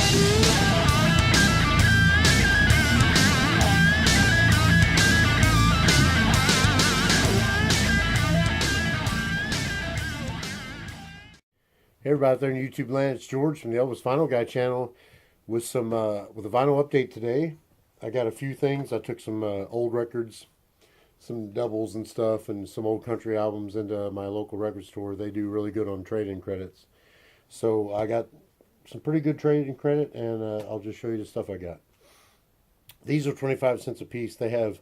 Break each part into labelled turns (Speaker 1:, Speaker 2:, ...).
Speaker 1: Hey everybody out there in YouTube land, it's George from the Elvis Vinyl Guy channel with some with a vinyl update today. I got a few things. I took some old records, some doubles and stuff, and some old country albums into my local record store. They do really good on trade-in credits. So I got some pretty good trade-in credit, and I'll just show you the stuff I got. These are 25 cents a piece. They have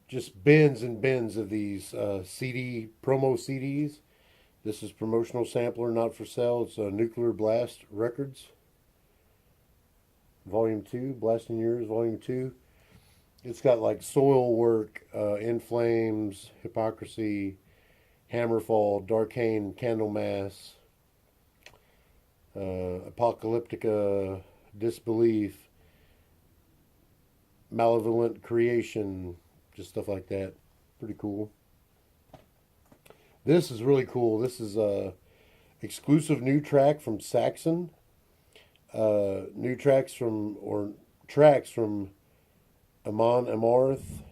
Speaker 1: just bins and bins of these promo CDs. This is promotional sampler, not for sale. It's Nuclear Blast Records, Volume 2, Blasting Years, Volume 2. It's got like Soil Work, In Flames, Hypocrisy, Hammerfall, Darkane, Candlemass, Apocalyptica, Disbelief, Malevolent Creation, just stuff like that. Pretty cool. This is really cool. This is a exclusive new track from Saxon. New tracks from Amon Amarth.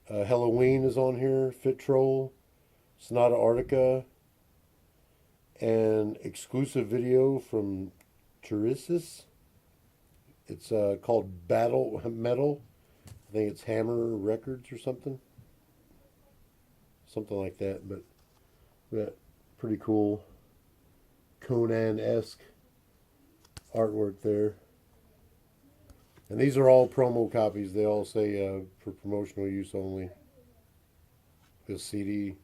Speaker 1: Halloween is on here. Fit Troll, Sonata Arctica, and exclusive video from Turisis. It's called Battle Metal. I think it's Hammer Records or something like that, but pretty cool Conan-esque artwork there. And these are all promo copies. They all say for promotional use only. This CD.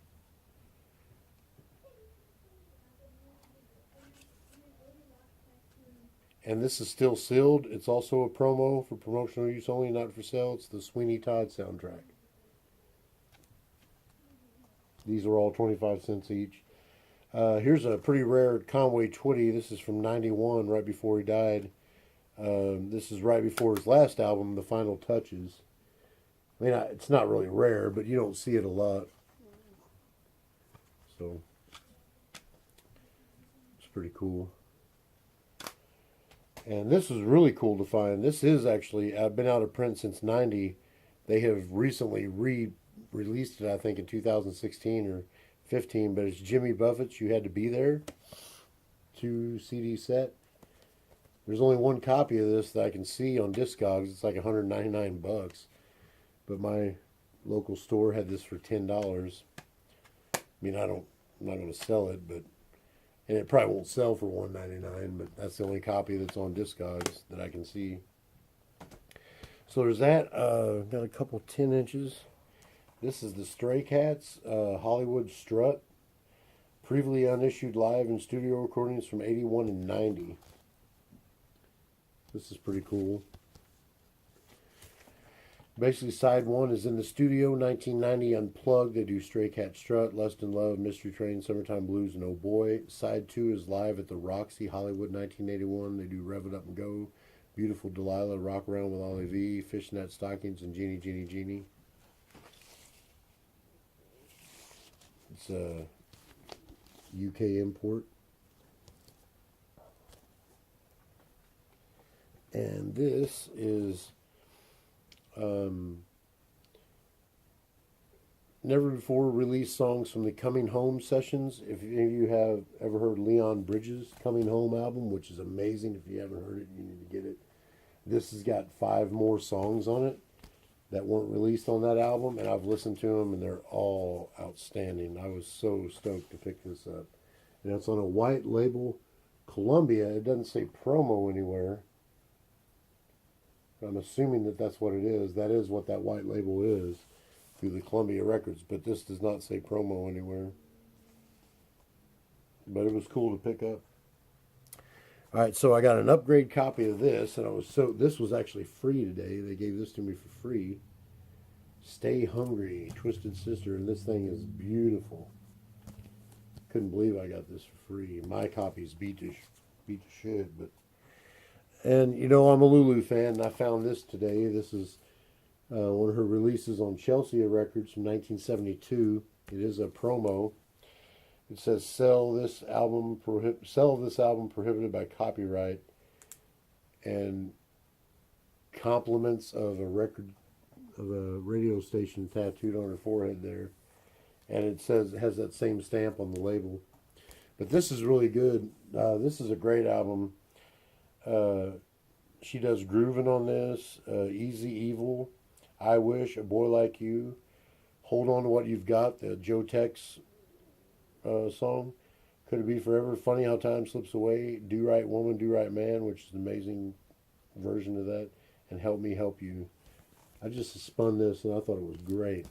Speaker 1: And this is still sealed. It's also a promo for promotional use only, not for sale. It's the Sweeney Todd soundtrack. These are all 25 cents each. Here's a pretty rare Conway Twitty. This is from '91, right before he died. This is right before his last album, The Final Touches. I mean, it's not really rare, but you don't see it a lot. So, it's pretty cool. And this is really cool to find. This is actually, I've been out of print since '90. They have recently released it, I think, in 2016 or 15, but it's Jimmy Buffett's You Had to Be There 2 CD set. There's only one copy of this that I can see on Discogs. It's like $199, but my local store had this for $10. I mean, I'm not going to sell it, but and it probably won't sell for $199, but that's the only copy that's on Discogs that I can see. So there's that. Got a couple 10 inches. This is the Stray Cats, Hollywood Strut. Previously unissued live and studio recordings from '81 and '90. This is pretty cool. Basically, side 1 is in the studio, 1990 Unplugged. They do Stray Cat Strut, Lust and Love, Mystery Train, Summertime Blues, and Oh Boy. Side 2 is live at the Roxy, Hollywood, 1981. They do Rev It Up and Go, Beautiful Delilah, Rock Around with Ollie V, Fishnet Stockings, and Genie, Genie, Genie. It's a UK import. And this is never before released songs from the Coming Home sessions. If any of you have ever heard Leon Bridges' Coming Home album, which is amazing, if you haven't heard it, you need to get it. This has got 5 more songs on it that weren't released on that album, and I've listened to them, and they're all outstanding. I was so stoked to pick this up. And it's on a white label, Columbia. It doesn't say promo anywhere. I'm assuming that that's what it is. That is what that white label is through the Columbia Records, but this does not say promo anywhere. But it was cool to pick up. All right, so I got an upgrade copy of this, and this was actually free today. They gave this to me for free. Stay Hungry, Twisted Sister, and this thing is beautiful. Couldn't believe I got this for free. My copy's beat to shit, but. And you know, I'm a Lulu fan, and I found this today. This is one of her releases on Chelsea Records from 1972. It is a promo. It says sell this album prohibited by copyright. and compliments of a radio station tattooed on her forehead there, and it says it has that same stamp on the label. But this is really good. This is a great album. She does grooving on this. Easy Evil, I Wish, A Boy Like You, Hold On to What You've Got, the Joe Tex song. Could It Be Forever? Funny How Time Slips Away. Do Right Woman, Do Right Man, which is an amazing version of that. And Help Me Help You. I just spun this and I thought it was great.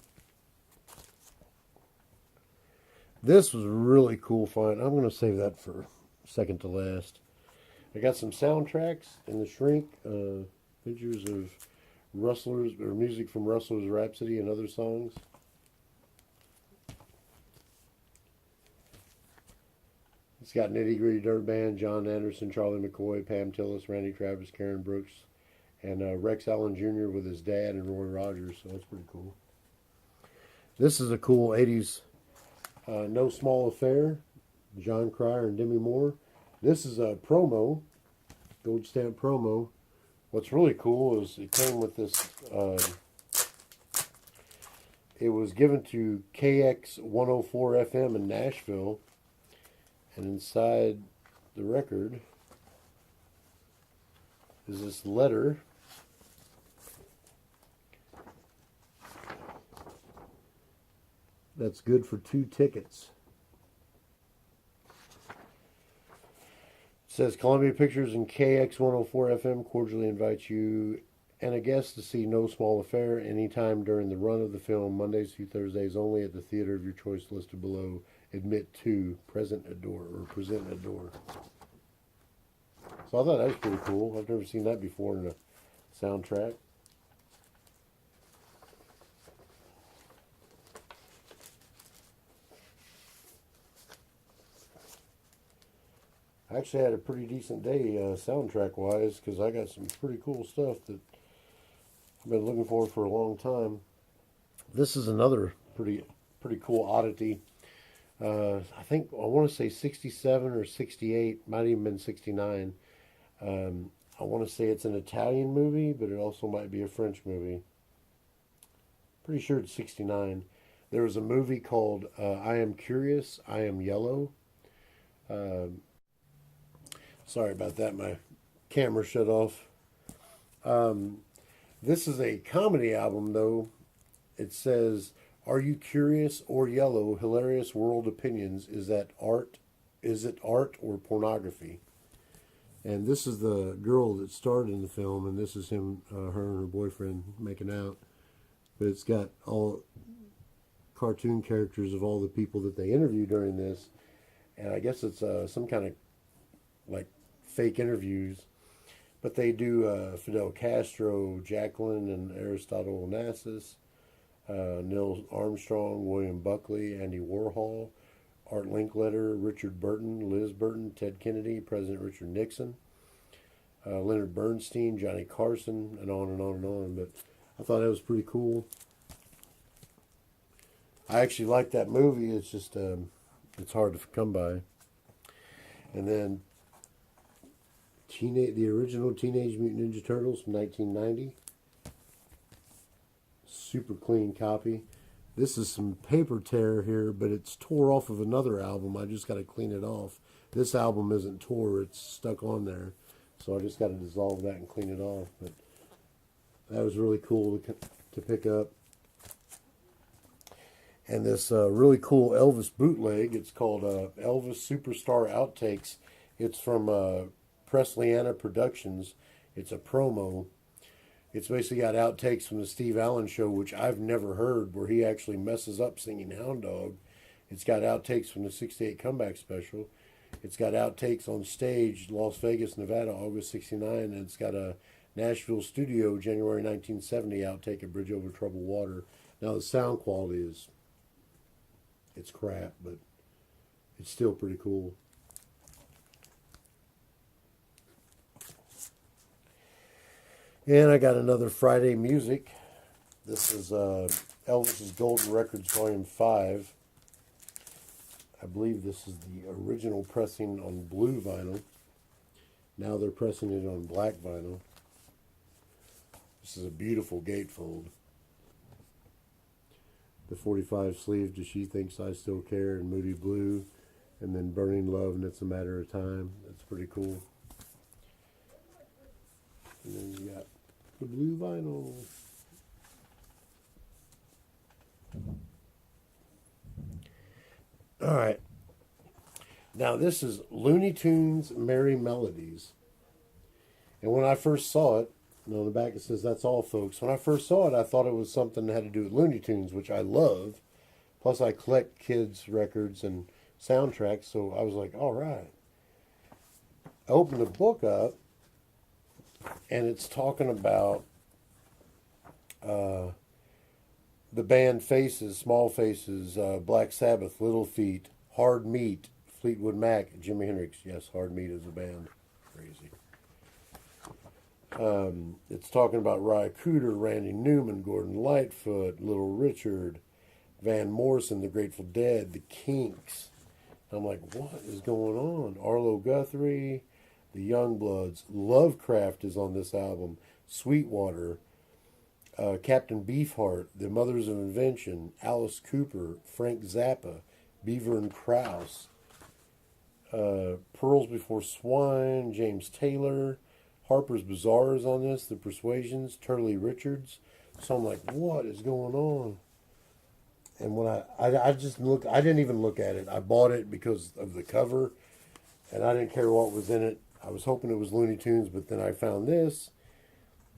Speaker 1: This was a really cool find. I'm going to save that for second to last. I got some soundtracks in the shrink, pictures of Rustlers, or music from Rustlers Rhapsody and other songs. It's got Nitty Gritty Dirt Band, John Anderson, Charlie McCoy, Pam Tillis, Randy Travis, Karen Brooks, and Rex Allen Jr. with his dad and Roy Rogers, so that's pretty cool. This is a cool 80s No Small Affair, John Cryer and Demi Moore. This is a promo, gold stamp promo. What's really cool is it came with this, it was given to KX 104 FM in Nashville, and inside the record is this letter. That's good for 2 tickets. It says Columbia Pictures and KX 104 FM cordially invite you and a guest to see No Small Affair anytime during the run of the film, Mondays through Thursdays only at the theater of your choice listed below. Admit 2, present at door, or present at door. So I thought that was pretty cool. I've never seen that before in a soundtrack. I actually had a pretty decent day soundtrack-wise because I got some pretty cool stuff that I've been looking for a long time. This is another pretty cool oddity. I think I want to say 67 or 68, might even been 69. I want to say it's an Italian movie, but it also might be a French movie. Pretty sure it's 69. There was a movie called I Am Curious, I Am Yellow. Sorry about that, my camera shut off. This is a comedy album, though. It says, "Are you curious or yellow? Hilarious world opinions. Is it art or pornography?" And this is the girl that starred in the film, and this is him, her and her boyfriend making out. But it's got all cartoon characters of all the people that they interview during this, and I guess it's some kind of like fake interviews. But they do Fidel Castro, Jacqueline and Aristotle Onassis, Neil Armstrong, William Buckley, Andy Warhol, Art Linkletter, Richard Burton, Liz Burton, Ted Kennedy, President Richard Nixon, Leonard Bernstein, Johnny Carson, and on and on and on. But I thought that was pretty cool. I actually like that movie. It's just it's hard to come by. And then the original Teenage Mutant Ninja Turtles from 1990. Super clean copy. This is some paper tear here, but it's tore off of another album. I just got to clean it off. This album isn't tore, it's stuck on there. So I just got to dissolve that and clean it off. But that was really cool to pick up. And this really cool Elvis bootleg. It's called Elvis Superstar Outtakes. It's from Presleyana Productions. It's a promo. It's basically got outtakes from the Steve Allen Show, which I've never heard, where he actually messes up singing Hound Dog. It's got outtakes from the 68 Comeback Special. It's got outtakes on stage, Las Vegas, Nevada, August 69. And it's got a Nashville studio, January 1970 outtake of Bridge Over Troubled Water. Now the sound quality it's crap, but it's still pretty cool. And I got another Friday Music. This is Elvis's Golden Records Volume 5. I believe this is the original pressing on blue vinyl. Now they're pressing it on black vinyl. This is a beautiful gatefold. The 45 sleeve to She Thinks I Still Care in Moody Blue, and then Burning Love and It's a Matter of Time. That's pretty cool. And then you got the blue vinyl. All right. Now this is Looney Tunes Merry Melodies. And when I first saw it, on the back it says, "That's all, folks." When I first saw it, I thought it was something that had to do with Looney Tunes, which I love. Plus, I collect kids' records and soundtracks, so I was like, all right. I opened the book up, and it's talking about the band Faces, Small Faces, Black Sabbath, Little Feat, Hard Meat, Fleetwood Mac, Jimi Hendrix. Yes, Hard Meat is a band. Crazy. It's talking about Ry Cooder, Randy Newman, Gordon Lightfoot, Little Richard, Van Morrison, The Grateful Dead, The Kinks. I'm like, what is going on? Arlo Guthrie, The Youngbloods, Lovecraft is on this album, Sweetwater, Captain Beefheart, The Mothers of Invention, Alice Cooper, Frank Zappa, Beaver and Krause, Pearls Before Swine, James Taylor, Harper's Bazaar is on this, The Persuasions, Turley Richards. So I'm like, what is going on? And when I just looked, I didn't even look at it. I bought it because of the cover, and I didn't care what was in it. I was hoping it was Looney Tunes, but then I found this.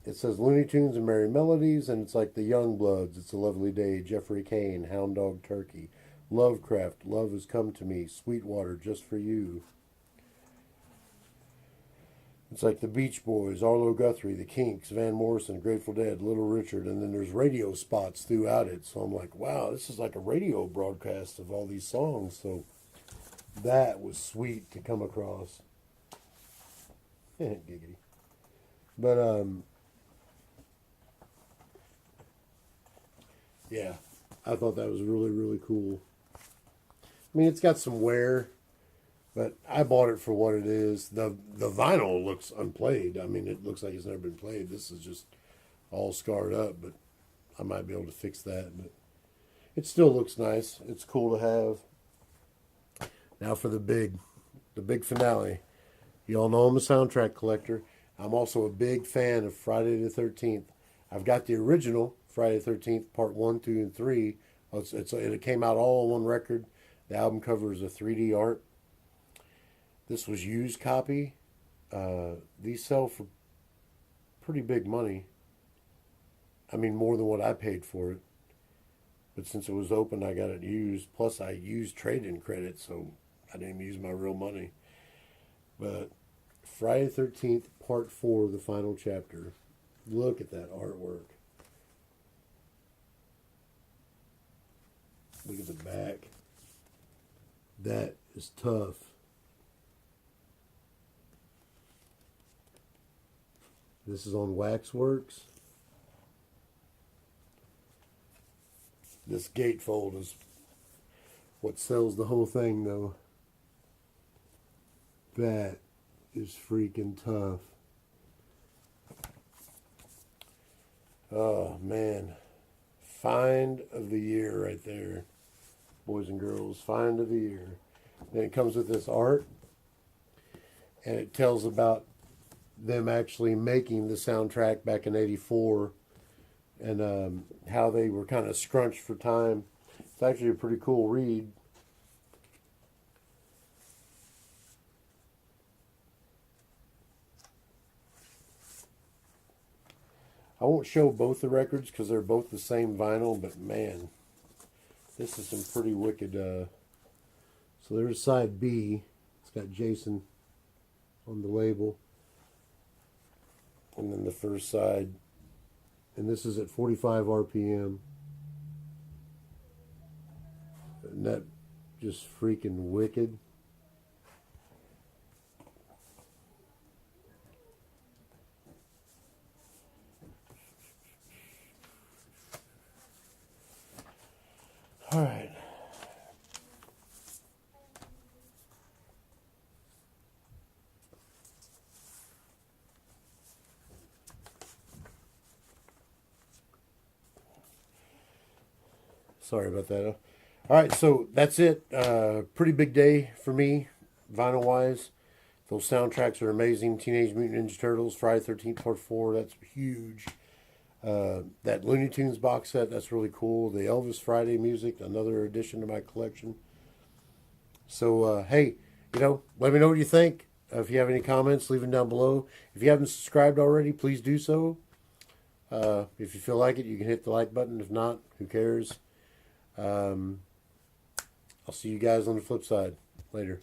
Speaker 1: It says Looney Tunes and Merry Melodies, and it's like the Youngbloods, It's a Lovely Day, Jeffrey Kane, Hound Dog Turkey, Lovecraft, Love Has Come to Me, Sweetwater, Just for You. It's like the Beach Boys, Arlo Guthrie, the Kinks, Van Morrison, Grateful Dead, Little Richard, and then there's radio spots throughout it. So I'm like, wow, this is like a radio broadcast of all these songs. So that was sweet to come across. Giggity. But, yeah, I thought that was really, really cool. I mean, it's got some wear, but I bought it for what it is. The vinyl looks unplayed. I mean, it looks like it's never been played. This is just all scarred up, but I might be able to fix that. But it still looks nice. It's cool to have. Now for the big finale. You all know I'm a soundtrack collector. I'm also a big fan of Friday the 13th. I've got the original Friday the 13th, part 1, 2, and 3. It came out all on one record. The album cover is a 3D art. This was used copy. These sell for pretty big money. I mean, more than what I paid for it. But since it was open, I got it used. Plus, I used trade-in credit, so I didn't even use my real money. But Friday the 13th, part 4, the final chapter. Look at that artwork. Look at the back. That is tough. This is on Waxworks. This gatefold is what sells the whole thing, though. That is freaking tough. Oh, man. Find of the year right there. Boys and girls, find of the year. Then it comes with this art. And it tells about them actually making the soundtrack back in '84 and how they were kind of scrunched for time. It's actually a pretty cool read. I won't show both the records because they're both the same vinyl, but man, this is some pretty wicked. So there's side B. It's got Jason on the label. And then the first side. And this is at 45 RPM. And that just freaking wicked. All right. Sorry about that. All right, so that's it. Pretty big day for me, vinyl wise. Those soundtracks are amazing. Teenage Mutant Ninja Turtles, Friday 13th Part 4, that's huge. That Looney Tunes box set, that's really cool. The Elvis Friday music, another addition to my collection. So, hey, let me know what you think. If you have any comments, leave them down below. If you haven't subscribed already, please do so. If you feel like it, you can hit the like button. If not, who cares? I'll see you guys on the flip side. Later.